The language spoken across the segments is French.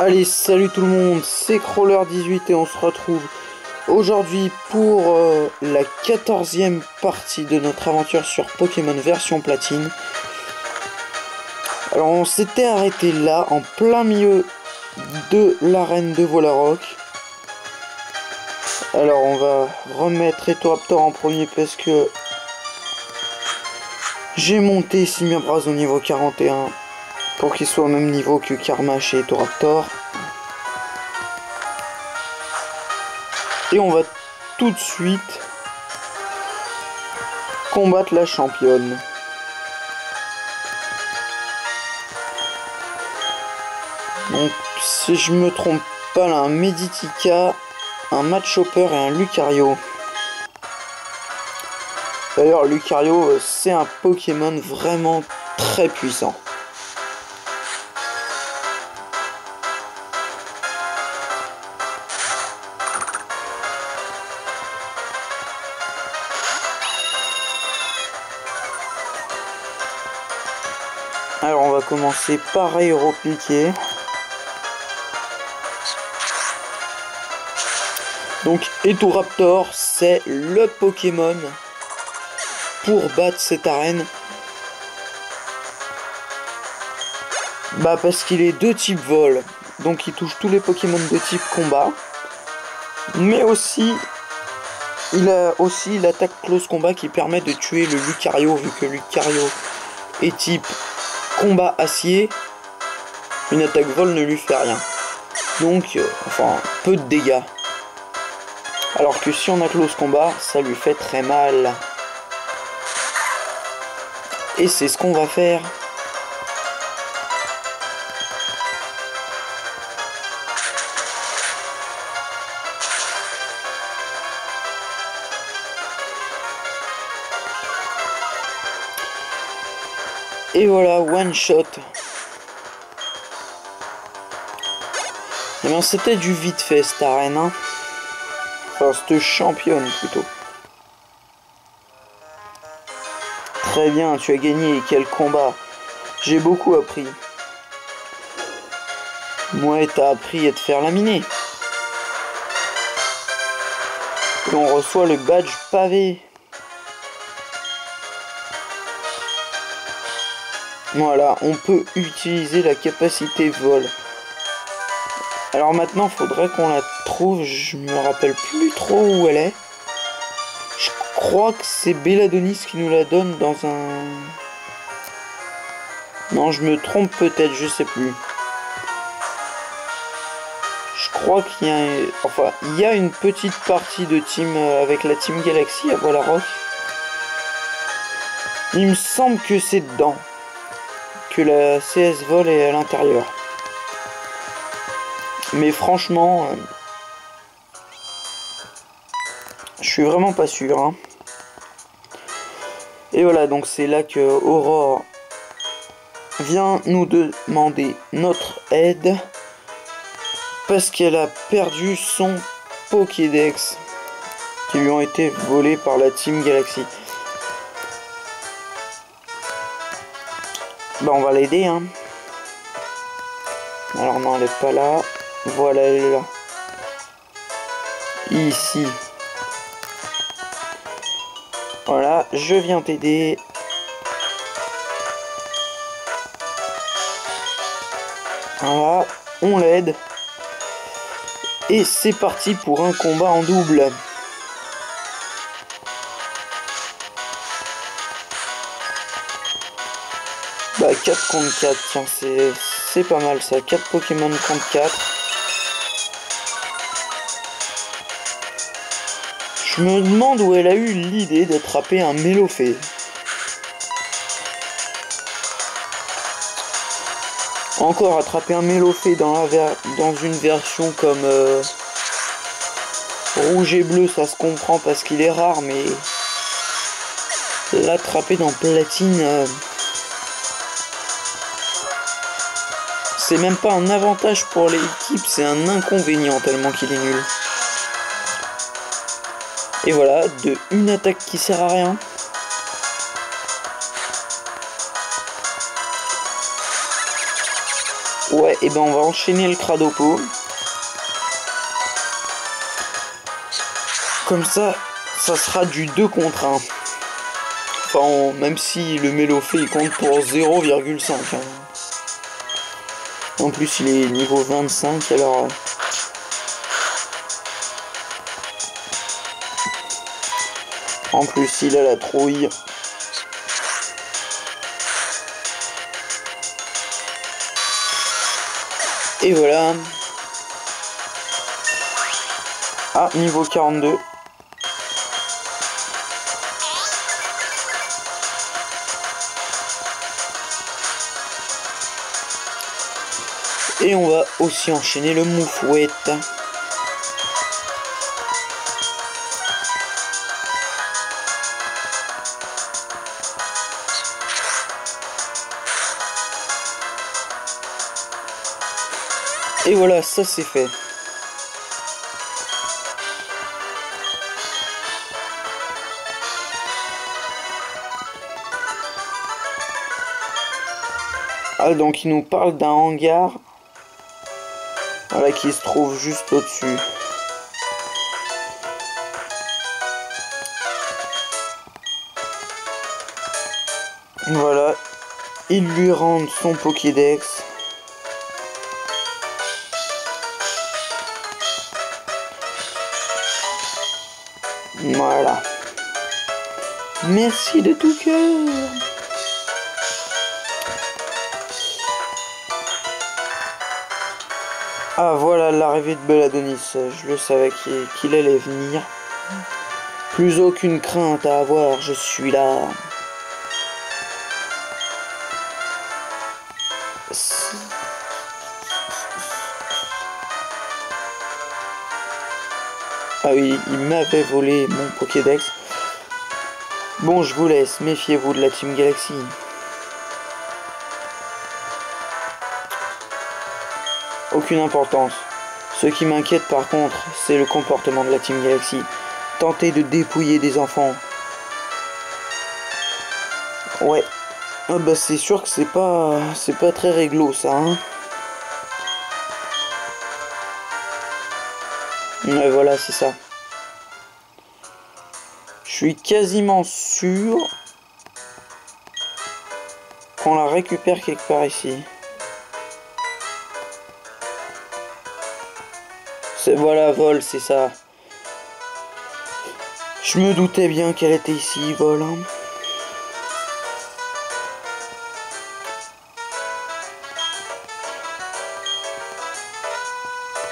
Allez, salut tout le monde, c'est Crawler18 et on se retrouve aujourd'hui pour la 14e partie de notre aventure sur Pokémon version platine. Alors on s'était arrêté là, en plein milieu de l'arène de Volaroc. Alors on va remettre Etoraptor en premier parce que j'ai monté Simiabras au niveau 41 pour qu'il soit au même niveau que Karmash et Etoraptor. Et on va tout de suite combattre la championne. Donc si je me trompe pas là, un Meditika, un Machopper et un Lucario. D'ailleurs Lucario c'est un Pokémon vraiment très puissant. Alors on va commencer par aéropiquer. Donc Etoraptor c'est le Pokémon pour battre cette arène. Bah parce qu'il est de type vol. Donc il touche tous les Pokémon de type combat. Mais aussi il a aussi l'attaque close combat qui permet de tuer le Lucario, vu que Lucario est type combat acier. Une attaque vol ne lui fait rien. Donc enfin peu de dégâts. Alors que si on a close combat, ça lui fait très mal. Et c'est ce qu'on va faire. Et voilà, one shot. Et bien c'était du vite fait cette arène, hein. Enfin, cette championne plutôt. Très bien, tu as gagné, quel combat. J'ai beaucoup appris. Moi, t'as appris à te faire laminer. Et on reçoit le badge pavé. Voilà, on peut utiliser la capacité vol. Alors maintenant, faudrait qu'on la trouve. Je me rappelle plus trop où elle est. Je crois que c'est Belladonis qui nous la donne dans un... Non, je me trompe peut-être, je sais plus. Je crois qu'il y a... Enfin, il y a une petite partie de team avec la Team Galaxy à Volaroc. Il me semble que c'est dedans. Que la CS Vol est à l'intérieur. Mais franchement, je suis vraiment pas sûr, hein. Et voilà, donc c'est là que Aurore vient nous demander notre aide parce qu'elle a perdu son Pokédex qui lui ont été volés par la Team Galaxy. Bah on va l'aider, hein. Alors non, elle est pas là. Voilà, elle est là. Ici. Voilà, je viens t'aider. Voilà, on l'aide. Et c'est parti pour un combat en double. Bah 4 contre 4, tiens, c'est pas mal ça. 4 Pokémon contre 4. Je me demande où elle a eu l'idée d'attraper un Mélofée. Encore attraper un Mélofée dans une version comme rouge et bleu, ça se comprend parce qu'il est rare, mais l'attraper dans platine, c'est même pas un avantage pour l'équipe, c'est un inconvénient tellement qu'il est nul. Et voilà, une attaque qui sert à rien. Ouais, Et ben on va enchaîner le Cradopo. Comme ça sera du 2 contre 1. Enfin, même si le Mélofée il compte pour 0,5. Hein. En plus il est niveau 25 alors... En plus il a la trouille. Et voilà. Ah, niveau 42. Et on va aussi enchaîner le Moufouette. Et voilà, ça c'est fait. Ah, donc il nous parle d'un hangar. Voilà, qui se trouve juste au-dessus. Voilà. Ils lui rendent son Pokédex. Voilà. Merci de tout cœur. Ah voilà l'arrivée de Beladonis. Je le savais qu'il allait venir. Plus aucune crainte à avoir, je suis là. Ah oui, il m'avait volé mon Pokédex. Bon, je vous laisse, méfiez-vous de la Team Galaxy. Aucune importance. Ce qui m'inquiète par contre, c'est le comportement de la Team Galaxy. Tenter de dépouiller des enfants. Ouais. Ah bah c'est sûr que c'est pas très réglo ça, hein. Ouais, voilà, c'est ça. Je suis quasiment sûr qu'on la récupère quelque part ici. C'est voilà, Vol, c'est ça. Je me doutais bien qu'elle était ici, Vol. Hein.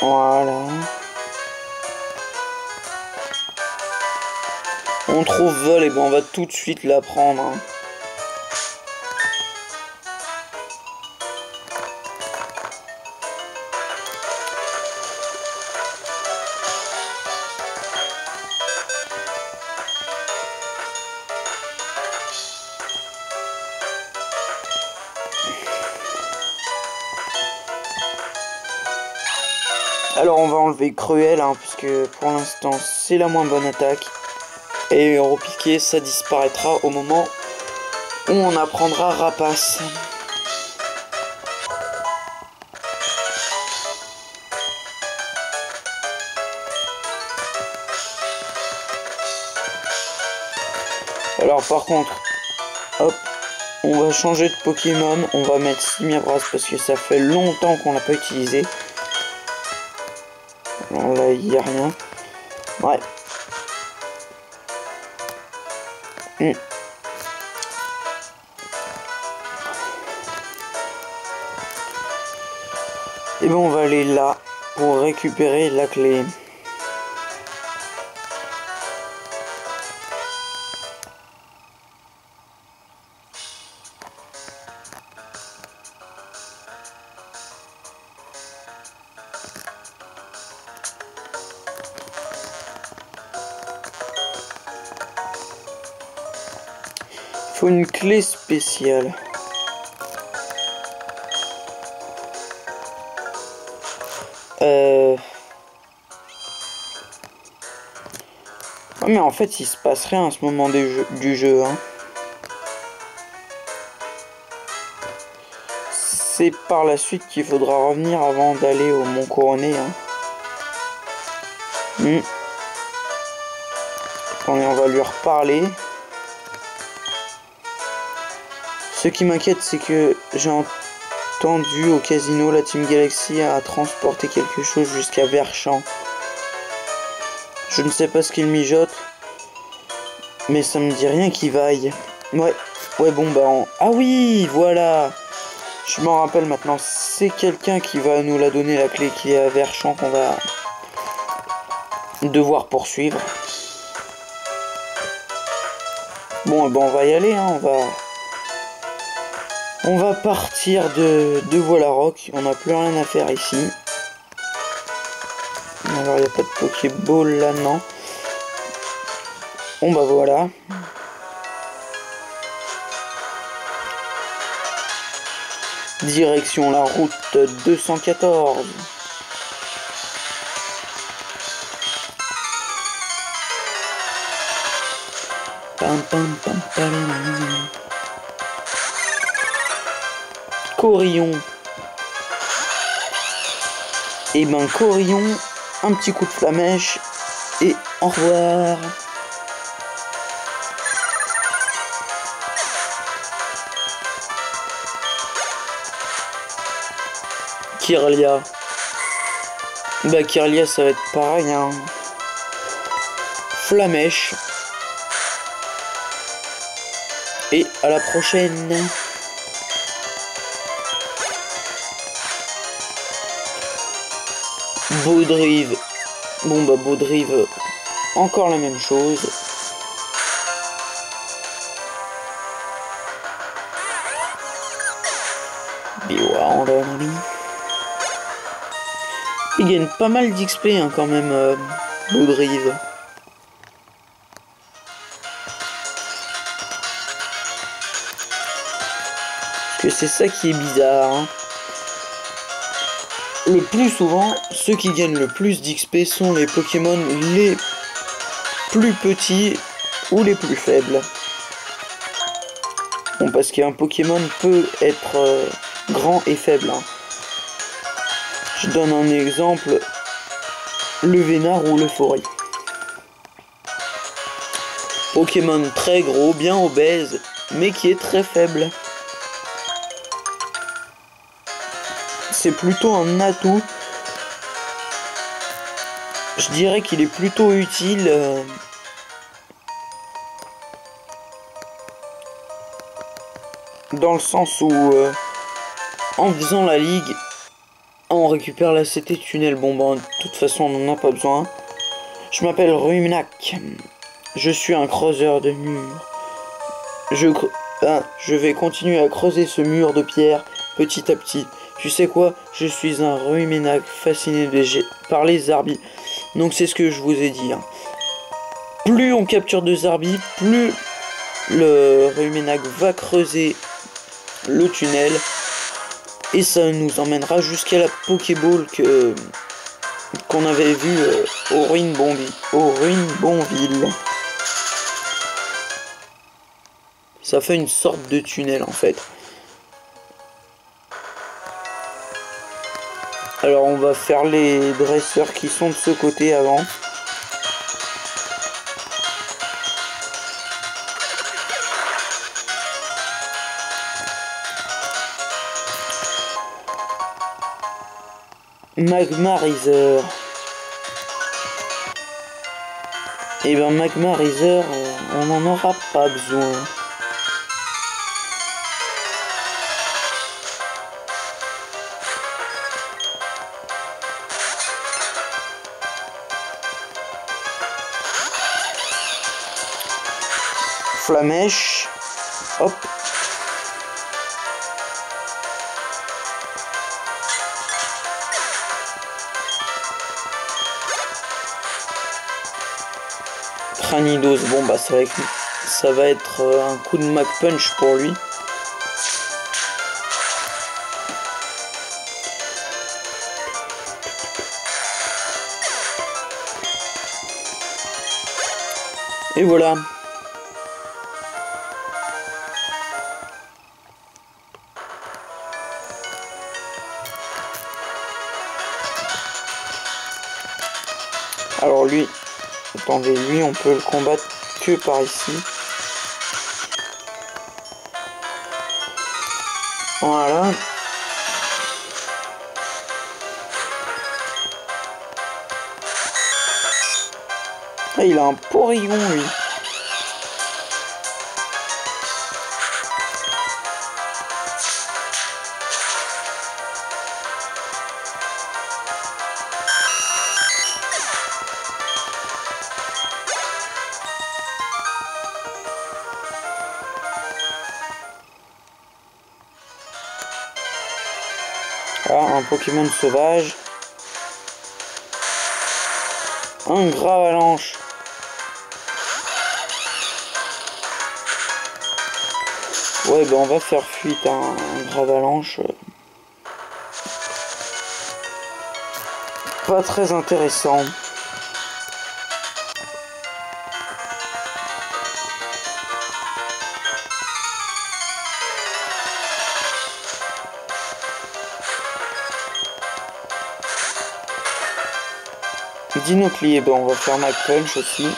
Voilà. On trouve Vol et ben on va tout de suite la prendre. Hein. Alors on va enlever Cruel, hein, parce que pour l'instant c'est la moins bonne attaque. Et repiquer, ça disparaîtra au moment où on apprendra Rapace. Alors par contre, hop, on va changer de Pokémon. On va mettre Simiabras parce que ça fait longtemps qu'on l'a pas utilisé. Alors là, il n'y a rien. Ouais. Et bon, on va aller là pour récupérer la clé. Il faut une clé spéciale. Ouais, mais en fait, il se passe rien à ce moment du jeu. Hein. c'est par la suite qu'il faudra revenir avant d'aller au Mont Couronné. Hein. Attendez, on va lui reparler. Ce qui m'inquiète, c'est que j'ai entendu au casino, la Team Galaxy a transporté quelque chose jusqu'à Verchamp. Je ne sais pas ce qu'il mijote, mais ça me dit rien qu'il vaille. Ouais, bon bah... Ah oui, voilà. Je m'en rappelle maintenant, c'est quelqu'un qui va nous la donner, la clé qui est à Verchamp, qu'on va devoir poursuivre. Bon, ben on va y aller, hein, on va partir de Voilà-Rock, on n'a plus rien à faire ici. Alors, il n'y a pas de Pokéball là, non. Bon, bah voilà. Direction la route 214. Corillon. Et ben Corillon, un petit coup de flamèche et au revoir. Kirlia. Bah Kirlia ça va être pareil hein. Flamèche. Et à la prochaine. Baudrive. Bon bah Baudrive, encore la même chose. Il gagne pas mal d'XP hein, quand même, Baudrive. Parce que c'est ça qui est bizarre. Hein. Le plus souvent, ceux qui gagnent le plus d'XP sont les Pokémon les plus petits ou les plus faibles. Bon, parce qu'un Pokémon peut être grand et faible. Hein. Je donne un exemple, le Vénard ou le Forêt. Pokémon très gros, bien obèse, mais qui est très faible. C'est plutôt un atout. Je dirais qu'il est plutôt utile dans le sens où en faisant la ligue on récupère la CT tunnel. Bon bah de toute façon on n'en a pas besoin. Je m'appelle Ruminac. Je suis un creuseur de murs. Je vais continuer à creuser ce mur de pierre petit à petit. Tu sais quoi? Je suis un Ruminac fasciné par les Zarbis. Donc c'est ce que je vous ai dit. Hein. Plus on capture de Zarbis, plus le Ruminac va creuser le tunnel. Et ça nous emmènera jusqu'à la Pokéball qu'on avait vue au Ruine Bonville. Ça fait une sorte de tunnel en fait. Alors on va faire les dresseurs qui sont de ce côté avant. Magmarizer. Et ben Magmarizer, on n'en aura pas besoin. Flamèche. Hop. Cranidos, bon bah c'est vrai que ça va être un coup de Mach Punch pour lui. Et voilà. Alors lui, attendez, lui on peut le combattre que par ici. Voilà. Ah, il a un Porygon lui. Voilà, un Pokémon sauvage. Un Gravalanche. Ouais, ben on va faire fuite à un Gravalanche. Pas très intéressant. Dinoclier, ben on va faire Mach Punch aussi.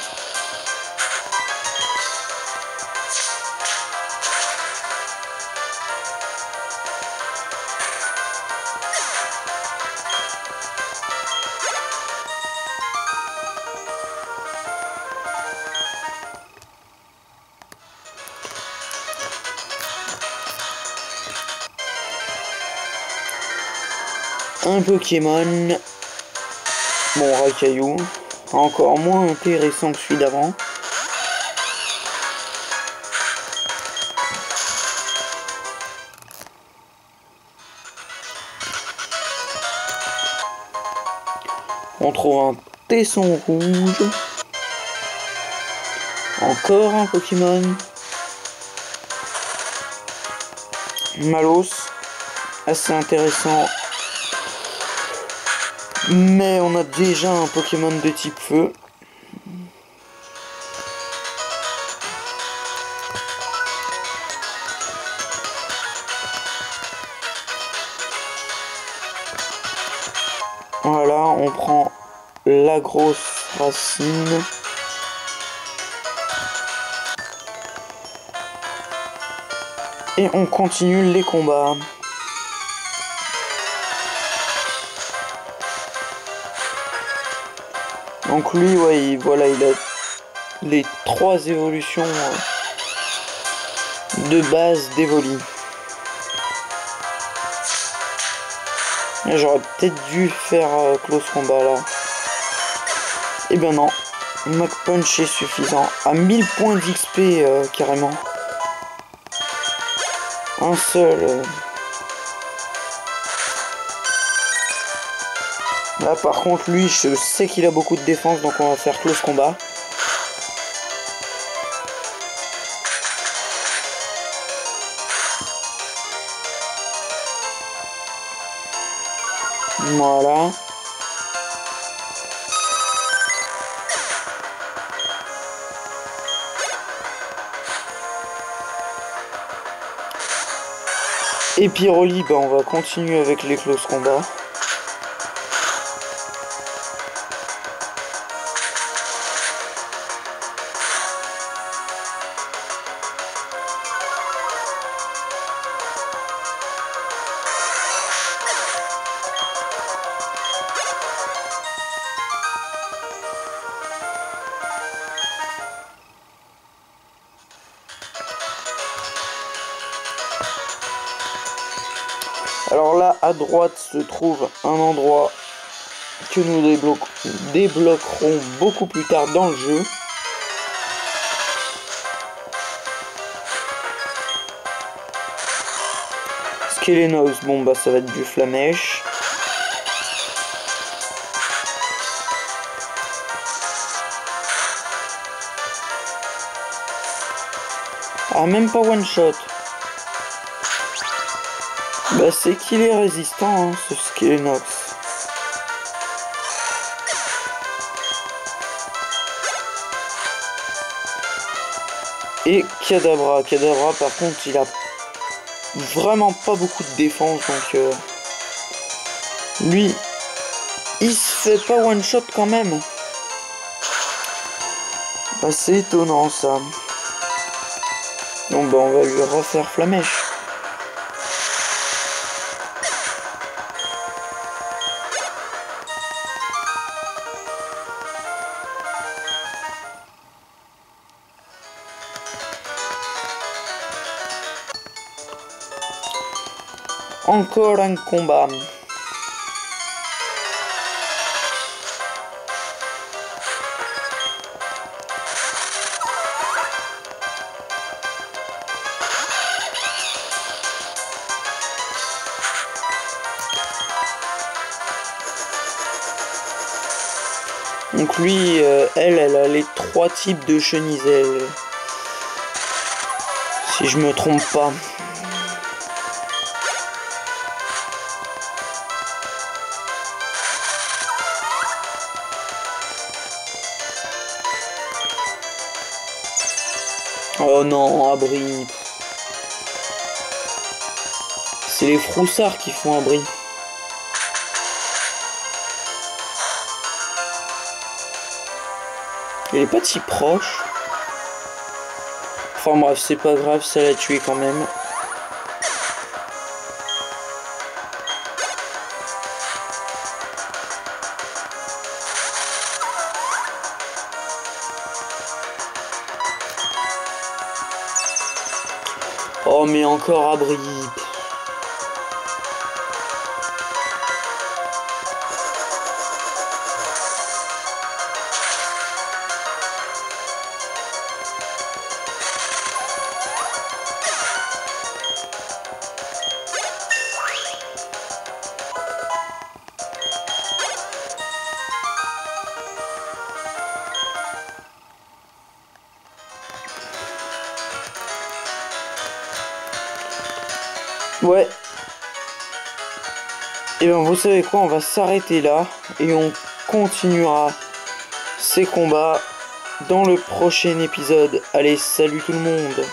Un Pokémon. Bon, Racaillou. Encore moins intéressant que celui d'avant. On trouve un Tesson rouge. Encore un Pokémon. Malos. Assez intéressant. Mais on a déjà un Pokémon de type feu. Voilà, on prend la grosse racine. Et on continue les combats. Donc lui, ouais, voilà, il a les 3 évolutions de base d'Evoli. J'aurais peut-être dû faire close combat là. Et ben non, Mach Punch est suffisant. À 1000 points d'XP carrément. Un seul. Là par contre lui je sais qu'il a beaucoup de défense, donc on va faire close combat. Voilà. Et Pyroli, bah on va continuer avec les close combats. Alors là, à droite se trouve un endroit que nous débloquerons beaucoup plus tard dans le jeu. Skelenos, bon bah ça va être du Flamèche. Ah, même pas one shot. Bah c'est qu'il est résistant, hein, ce Skelenox. Et Kadabra. Kadabra par contre il a vraiment pas beaucoup de défense, donc lui il se fait pas one shot quand même. Bah, c'est étonnant ça. Donc bah on va lui refaire Flamèche. Encore un combat. Donc lui, elle a les 3 types de cheniselle. Si je me trompe pas. Oh non, abri. C'est les froussards qui font abri. Il est pas si proche. Enfin bref, c'est pas grave, ça l'a tué quand même. Oh mais encore abri. Ouais. Et ben vous savez quoi, on va s'arrêter là et on continuera ces combats dans le prochain épisode. Allez, salut tout le monde.